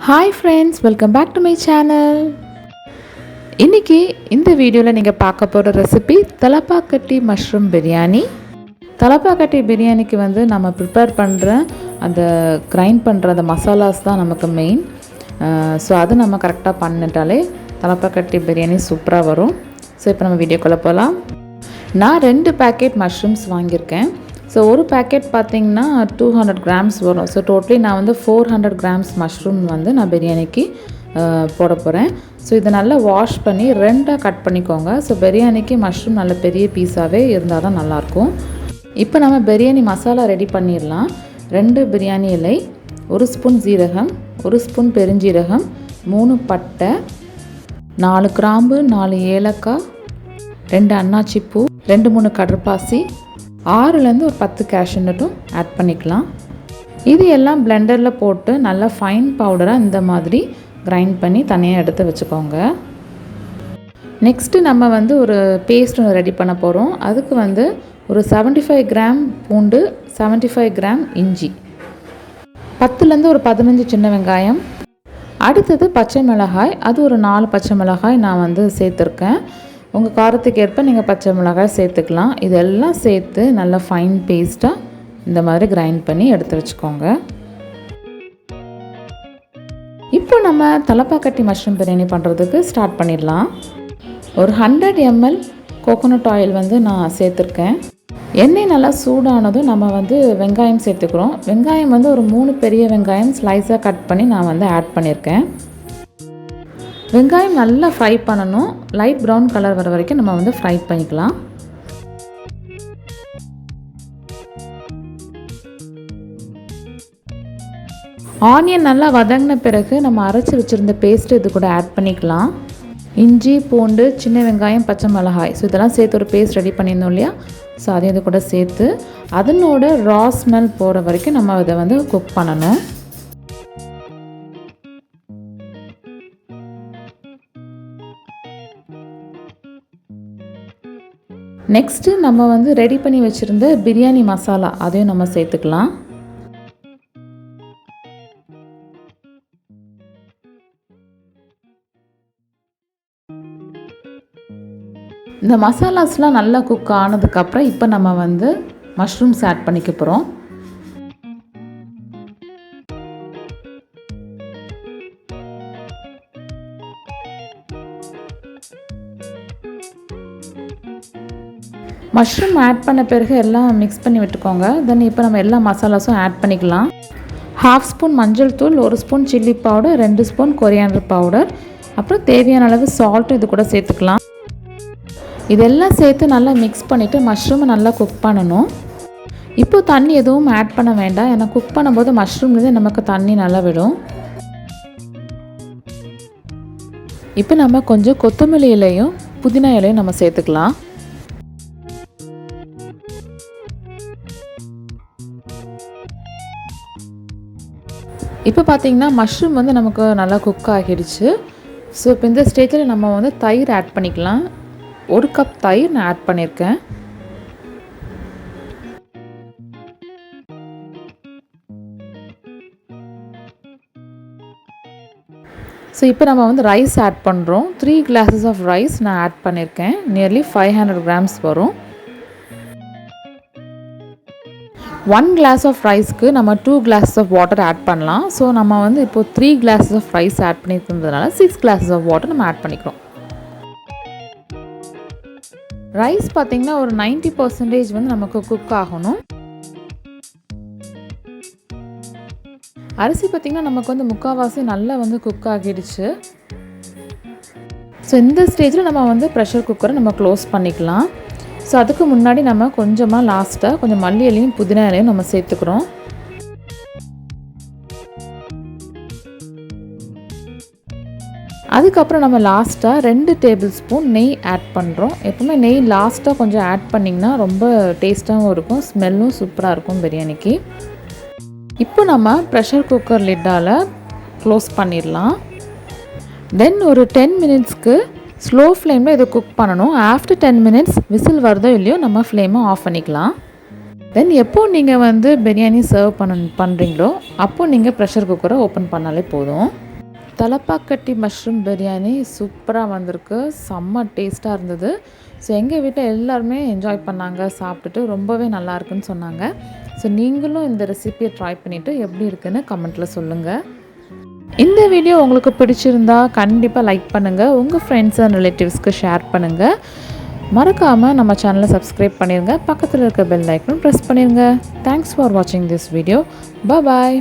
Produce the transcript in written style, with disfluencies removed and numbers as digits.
Hi friends, welcome back to my channel. இன்னைக்கு இந்த வீடியோல நீங்க பார்க்க போற ரெசிபி தலப்பாக்கட்டி மஷ்ரூம் பிரியாணி. தலப்பாக்கட்டி பிரியாணிக்கு நம்ம ப்ரிப்பேர் பண்ற அந்த கிரைண்ட் பண்ற அந்த மசாலாஸ் தான் நமக்கு மெயின். சோ அது நம்ம கரெக்ட்டா பண்ணிட்டாலே தலப்பாக்கட்டி பிரியாணி சூப்பரா வரும். சோ இப்போ நம்ம வீடியோக்குள்ள போலாம். நான் 2 பாக்கெட் மஷ்ரூம்ஸ் வாங்கியிருக்கேன். ஸோ ஒரு பேக்கெட் பார்த்திங்கன்னா 200 கிராம்ஸ் வரும். ஸோ டோட்டலி நான் 400 கிராம்ஸ் மஷ்ரூம் நான் பிரியாணிக்கு போட போகிறேன். ஸோ இதை நல்லா வாஷ் பண்ணி 2ஆக கட் பண்ணிக்கோங்க. ஸோ பிரியாணிக்கு மஷ்ரூம் நல்ல பெரிய பீஸாகவே இருந்தால் தான் நல்லாயிருக்கும். இப்போ நம்ம பிரியாணி மசாலா ரெடி பண்ணிடலாம். 2 பிரியாணி இலை, 1 ஸ்பூன் ஜீரகம், 1 ஸ்பூன் பெருஞ்சீரகம், 3 பட்டை, 4 கிராம்பு, 4 ஏலக்காய், 2 அன்னாச்சி பூ, 2-3 கடற்பாசி, 6லேருந்து ஒரு 10 கேஷ்யூ நட்டும் ஆட் பண்ணிக்கலாம். இது எல்லாம் பிளெண்டரில் போட்டு நல்லா ஃபைன் பவுடராக இந்த மாதிரி கிரைண்ட் பண்ணி தனியாக எடுத்து வச்சுக்கோங்க. நெக்ஸ்ட்டு நம்ம ஒரு பேஸ்ட் ஒன்று ரெடி பண்ண போகிறோம். அதுக்கு ஒரு 75 கிராம் பூண்டு, 75 கிராம் இஞ்சி, 10லேருந்து ஒரு 15 சின்ன வெங்காயம், அடுத்தது பச்சை மிளகாய். அது ஒரு 4 பச்சை மிளகாய் நான் சேர்த்துருக்கேன். உங்கள் காரத்துக்கு ஏற்ப நீங்கள் பச்சை மிளகாய் சேர்த்துக்கலாம். இதெல்லாம் சேர்த்து நல்லா ஃபைன் பேஸ்ட்டாக இந்த மாதிரி கிரைண்ட் பண்ணி எடுத்து வச்சுக்கோங்க. இப்போ நம்ம தலப்பாக்கட்டி மஷ்ரூம் பிரியாணி பண்ணுறதுக்கு ஸ்டார்ட் பண்ணிடலாம். ஒரு 100 ml கோகோனட் ஆயில் நான் சேர்த்துருக்கேன். எண்ணெய் நல்லா சூடானதும் நம்ம வெங்காயம் சேர்த்துக்கிறோம். வெங்காயம் ஒரு 3 பெரிய வெங்காயம் ஸ்லைஸாக கட் பண்ணி நான் ஆட் பண்ணியிருக்கேன். வெங்காயம் நல்லா ஃப்ரை பண்ணணும். லைட் ப்ரௌன் கலர் வர வரைக்கும் நம்ம ஃப்ரை பண்ணிக்கலாம். ஆனியன் நல்லா வதங்கின பிறகு நம்ம அரைச்சி வச்சுருந்த பேஸ்ட் இது கூட ஆட் பண்ணிக்கலாம். இஞ்சி, பூண்டு, சின்ன வெங்காயம், பச்சை மிளகாய், ஸோ இதெல்லாம் சேர்த்து ஒரு பேஸ்ட் ரெடி பண்ணியிருந்தோம் இல்லையா? ஸோ அதையும் இது கூட சேர்த்து அதனோட ரா ஸ்மெல் போகிற வரைக்கும் நம்ம இதை குக் பண்ணணும். நெக்ஸ்ட்டு நம்ம ரெடி பண்ணி வச்சுருந்த பிரியாணி மசாலா அதையும் நம்ம சேர்த்துக்கலாம். இந்த மசாலாஸ்லாம் நல்லா குக் ஆனதுக்கப்புறம் இப்போ நம்ம மஷ்ரூம்ஸ் ஆட் பண்ணிக்க போகிறோம். மஷ்ரூம் ஆட் பண்ண பிறகு எல்லாம் மிக்ஸ் பண்ணி விட்டுக்கோங்க. தென் இப்போ நம்ம எல்லா மசாலாஸும் ஆட் பண்ணிக்கலாம். 1/2 ஸ்பூன் மஞ்சள் தூள், 1 spoon chilli powder, 2 spoon coriander powder, அப்புறம் தேவையான அளவு சால்ட்டும் இது கூட சேர்த்துக்கலாம். இதெல்லாம் சேர்த்து நல்லா மிக்ஸ் பண்ணிவிட்டு மஷ்ரூமை நல்லா குக் பண்ணணும். இப்போ தண்ணி எதுவும் ஆட் பண்ண வேண்டாம். ஏன்னா குக் பண்ணும்போது மஷ்ரூம்லேருந்து நமக்கு தண்ணி நல்லா விடும். இப்போ நம்ம கொஞ்சம் கொத்தமல்லி இலையும் புதினா இலையும் நம்ம சேர்த்துக்கலாம். இப்போ பார்த்திங்கன்னா மஷ்ரூம் நமக்கு நல்லா குக் ஆகிடுச்சு. ஸோ இப்போ இந்த ஸ்டேஜில் நம்ம தயிர் ஆட் பண்ணிக்கலாம். 1 கப் தயிர் நான் ஆட் பண்ணியிருக்கேன். ஸோ இப்போ நம்ம ரைஸ் ஆட் பண்ணுறோம். 3 கிளாஸஸ் ஆஃப் ரைஸ் நான் ஆட் பண்ணியிருக்கேன். நியர்லி 500 கிராம்ஸ் வரும். 1 கிளாஸ் ஆஃப் ரைஸ்க்கு நம்ம 2 கிளாஸஸ் ஆஃப் வாட்டர் ஆட் பண்ணலாம். ஸோ நம்ம இப்போ 3 கிளாஸஸ் ஆஃப் ரைஸ் ஆட் பண்ணியிருந்ததுனால 6 கிளாஸஸ் ஆஃப் வாட்டர் நம்ம ஆட் பண்ணிக்கிறோம். ரைஸ் பார்த்திங்கன்னா ஒரு 90% நமக்கு குக் ஆகணும். அரிசி பார்த்திங்கன்னா நமக்கு முக்கால்வாசி நல்லா குக் ஆகிடுச்சு. ஸோ இந்த ஸ்டேஜில் நம்ம ப்ரெஷர் குக்கரை நம்ம க்ளோஸ் பண்ணிக்கலாம். ஸோ அதுக்கு முன்னாடி நம்ம கொஞ்சமாக லாஸ்ட்டாக கொஞ்சம் மல்லி இலையும் புதினா இலையும் நம்ம சேர்த்துக்கிறோம். அதுக்கப்புறம் நம்ம லாஸ்ட்டாக 2 டேபிள் ஸ்பூன் நெய் ஆட் பண்ணுறோம். எப்பவுமே நெய் லாஸ்ட்டாக கொஞ்சம் ஆட் பண்ணிங்கன்னா ரொம்ப டேஸ்ட்டாகவும் இருக்கும், ஸ்மெல்லும் சூப்பராக இருக்கும் பிரியாணிக்கு. இப்போ நம்ம ப்ரெஷர் குக்கர் லிட்டால் க்ளோஸ் பண்ணிடலாம். தென் ஒரு 10 மினிட்ஸ்க்கு ஸ்லோ ஃப்ளேமில் இதை குக் பண்ணணும். ஆஃப்டர் 10 மினிட்ஸ் விசில் வருதோ இல்லையோ நம்ம ஃப்ளேமை ஆஃப் பண்ணிக்கலாம். தென் எப்போது நீங்கள் பிரியாணி சர்வ் பண்ணுறீங்களோ அப்போது நீங்கள் ப்ரெஷர் குக்கரை ஓப்பன் பண்ணாலே போதும். தலப்பாக்கட்டி மஷ்ரூம் பிரியாணி சூப்பராக வந்திருக்கு. செம்ம டேஸ்ட்டாக இருந்தது. ஸோ எங்கள் வீட்டில் எல்லாருமே என்ஜாய் பண்ணாங்க, சாப்பிட்டுட்டு ரொம்பவே நல்லா இருக்குன்னு சொன்னாங்க. ஸோ நீங்களும் இந்த ரெசிபியை ட்ரை பண்ணிவிட்டு எப்படி இருக்குன்னு கமெண்ட்டில் சொல்லுங்கள். இந்த வீடியோ உங்களுக்கு பிடிச்சிருந்தா கண்டிப்பாக லைக் பண்ணுங்கள், உங்கள் ஃப்ரெண்ட்ஸ் அண்ட் ரிலேட்டிவ்ஸ்க்கு ஷேர் பண்ணுங்கள். மறக்காமல் நம்ம சேனலை சப்ஸ்கிரைப் பண்ணிடுங்க, பக்கத்தில் இருக்க பெல் ஐக்கனும் ப்ரெஸ் பண்ணிடுங்க. தேங்க்ஸ் ஃபார் வாட்சிங் திஸ் வீடியோ. பாய்.